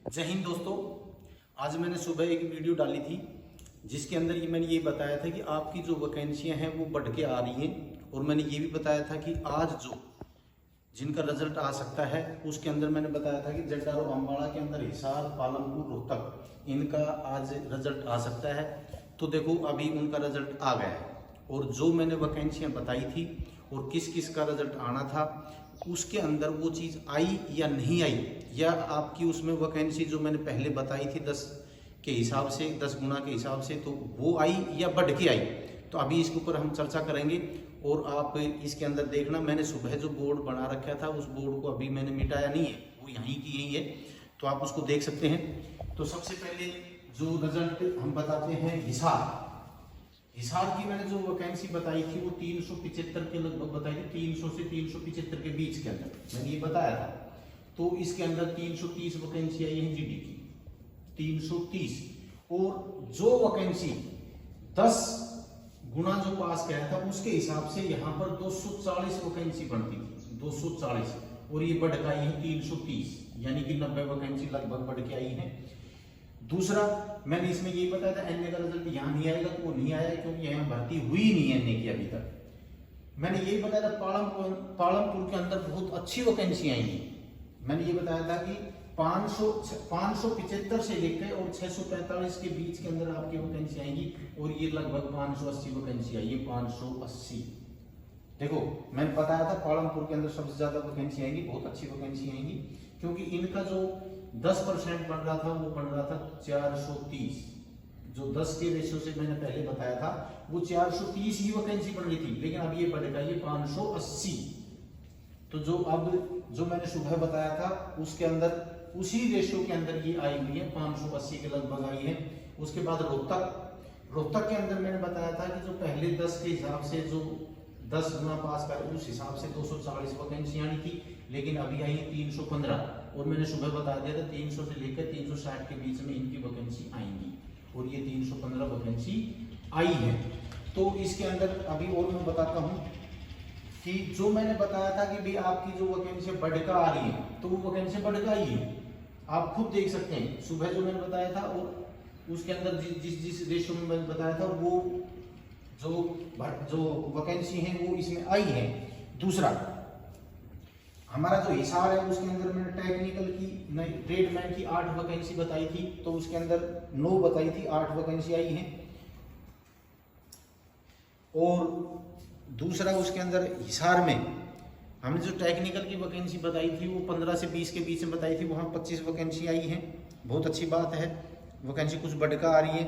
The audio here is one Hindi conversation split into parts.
जय हिंद दोस्तों। आज मैंने सुबह एक वीडियो डाली थी जिसके अंदर मैंने ये बताया था कि आपकी जो वैकेंसियां हैं वो बढ़ के आ रही हैं, और मैंने ये भी बताया था कि आज जो जिनका रिजल्ट आ सकता है उसके अंदर मैंने बताया था कि जड्डा और अम्बाड़ा के अंदर हिसार, पालमपुर, रोहतक इनका आज रिजल्ट आ सकता है। तो देखो अभी उनका रिजल्ट आ गया है, और जो मैंने वैकेंसियां बताई थी और किस किस का रिजल्ट आना था उसके अंदर वो चीज़ आई या नहीं आई, या आपकी उसमें वैकेंसी जो मैंने पहले बताई थी 10 के हिसाब से, 10 गुना के हिसाब से, तो वो आई या बढ़ के आई। तो अभी इसके ऊपर हम चर्चा करेंगे। और आप इसके अंदर देखना, मैंने सुबह जो बोर्ड बना रखा था उस बोर्ड को अभी मैंने मिटाया नहीं है, वो यहीं की यहीं है, तो आप उसको देख सकते हैं। तो सबसे पहले जो रिजल्ट हम बताते हैं हिसार की मैंने जो वैकेंसी बताई थी वो 375 के लगभग बताई थी, 300 से 375 के बीच के अंदर मैंने ये बताया था। तो इसके अंदर 330 वैकेंसी आई है जीडी की, 330। और जो वैकेंसी 10 गुना जो पास किया था उसके हिसाब से यहाँ पर 240 वैकेंसी बनती थी, 240, और ये बढ़ के आई है 330, यानी कि 90 वैकेंसी लगभग बढ़ के आई है। दूसरा मैंने इसमें ये बताया था एनए का रिजल्ट यहाँ नहीं आएगा, तो वो नहीं आया क्योंकि यहाँ भर्ती हुई नहीं है एनए की अभी तक। मैंने ये बताया था पालमपुर के अंदर बहुत अच्छी वैकेंसी आएंगी। मैंने ये बताया था कि 575 से लेकर और 645 के बीच के अंदर आपकी वैकेंसी आएंगी, और ये लगभग 580 वैकेंसी आई है, 580। देखो मैंने बताया था पालमपुर के अंदर सबसे ज्यादा वैकेंसी आएंगी, बहुत अच्छी वैकेंसी आएंगी, क्योंकि इनका जो 10% बन रहा था वो बन रहा था 430। जो 10 के रेशियो से मैंने पहले बताया था वो 430 ही वैकेंसी बन रही थी, लेकिन अब ये बढ़ेगा, ये 580। तो जो मैंने सुबह बताया था उसके अंदर उसी रेशियो के अंदर ये आई हुई है, 580 के लगभग आई है। उसके बाद रोहतक के अंदर मैंने बताया था कि जो पहले 10 के हिसाब से जो 10 गुना पास कर उस हिसाब से 240 वैकेंसी आनी थी, लेकिन अभी आई है 315। और मैंने सुबह बता दिया था 300 से लेकर 360 के बीच में इनकी वैकेंसी आएंगी, और ये 315 वैकेंसी आई है। तो इसके अंदर अभी और मैं बताता हूँ कि जो मैंने बताया था कि भाई आपकी जो वैकेंसी बढ़कर आ रही है, तो वो वैकेंसी बढ़कर आई है, आप खुद देख सकते हैं। सुबह जो मैंने बताया था और उसके अंदर जिस रेशियो में मैंने बताया था वो जो वैकेंसी है वो इसमें आई है। दूसरा हमारा जो हिसार है उसके अंदर मैंने टेक्निकल की ट्रेडमैन की 8 वैकेंसी बताई थी, तो उसके अंदर 9 बताई थी, 8 वैकेंसी आई है। और दूसरा उसके अंदर हिसार में हमने जो टेक्निकल की वैकेंसी बताई थी वो 15 से 20 के बीच में बताई थी, वहाँ 25 वैकेंसी आई है, बहुत अच्छी बात है, वैकेंसी कुछ बढ़कर आ रही है।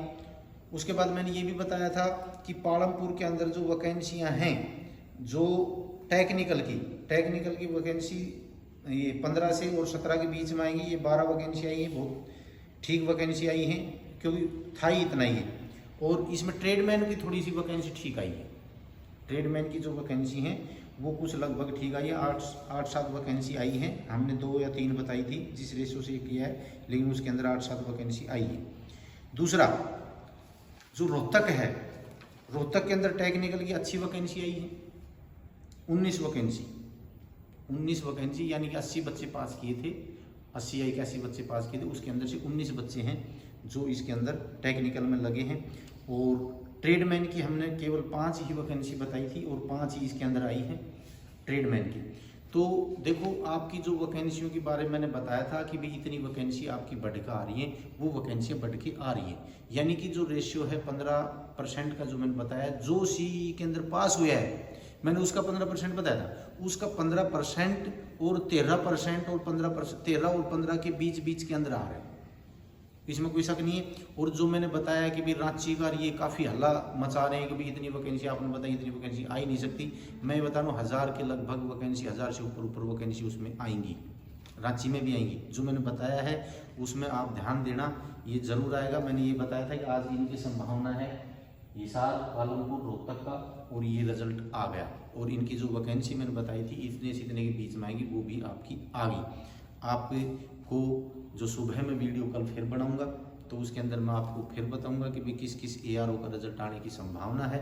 उसके बाद मैंने ये भी बताया था कि पालमपुर के अंदर जो वैकेंसियाँ हैं जो टेक्निकल की वैकेंसी ये 15 से और 17 के बीच में आएंगी, ये 12 वैकेंसी आई है, बहुत ठीक वैकेंसी आई है, क्योंकि था ही इतना ही है। और इसमें ट्रेडमैन की थोड़ी सी वैकेंसी ठीक आई है, ट्रेडमैन की जो वैकेंसी हैं वो कुछ लगभग ठीक आई है, 8-7 वैकेंसी आई हैं। हमने 2 या 3 बताई थी जिस रेशो से किया है, लेकिन उसके अंदर 8-7 वैकेंसी आई है। दूसरा जो रोहतक है, रोहतक के अंदर टेक्निकल की अच्छी वैकेंसी आई है, 19 वैकेंसी, यानी कि 80 बच्चे पास किए थे, 80 या 81 बच्चे पास किए थे, उसके अंदर से 19 बच्चे हैं जो इसके अंदर टेक्निकल में लगे हैं। और ट्रेडमैन की हमने केवल 5 ही वैकेंसी बताई थी और 5 ही इसके अंदर आई है ट्रेडमैन की। तो देखो आपकी जो वैकेंसियों के बारे में मैंने बताया था कि भाई इतनी वैकेंसी आपकी बढ़ के आ रही है, वो वैकेंसियाँ बढ़ के आ रही है, यानी कि जो रेशियो है 15% का जो मैंने बताया, जो सीई के अंदर पास हुआ है मैंने उसका 15% बताया था, उसका 15% और 13% और 15%, 13 और 15 के बीच के अंदर आ रहे हैं, इसमें कोई शक नहीं है। और जो मैंने बताया कि भाई रांची का ये काफ़ी हल्ला मचा रहे हैं कि भाई इतनी वैकेंसी आपने बताई, इतनी वैकेंसी आ ही नहीं सकती, मैं बता रहा हूँ 1000 के लगभग वैकेंसी, 1000 से ऊपर वैकेंसी उसमें आएंगी, रांची में भी आएंगी। जो मैंने बताया है उसमें आप ध्यान देना, ये जरूर आएगा। मैंने ये बताया था कि आज इनकी संभावना है हिसार, पालमपुर, रोहतक का, और ये रिजल्ट आ गया। और इनकी जो वैकेंसी मैंने बताई थी इतने से इतने के बीच में आएगी, वो भी आपकी आ गई। आपको जो सुबह में वीडियो कल फिर बनाऊंगा तो उसके अंदर मैं आपको फिर बताऊंगा कि भाई किस किस एआरओ का रिजल्ट आने की संभावना है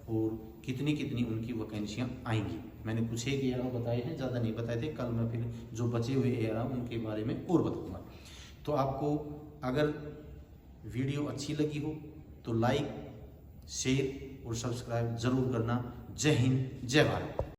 और कितनी कितनी उनकी वैकेंसियाँ आएंगी। मैंने कुछ एक एआरओ बताए हैं, ज़्यादा नहीं बताए थे, कल मैं फिर जो बचे हुए एआरओ उनके बारे में और बताऊंगा। तो आपको अगर वीडियो अच्छी लगी हो तो लाइक, शेयर और सब्सक्राइब जरूर करना। जय हिंद, जय भारत।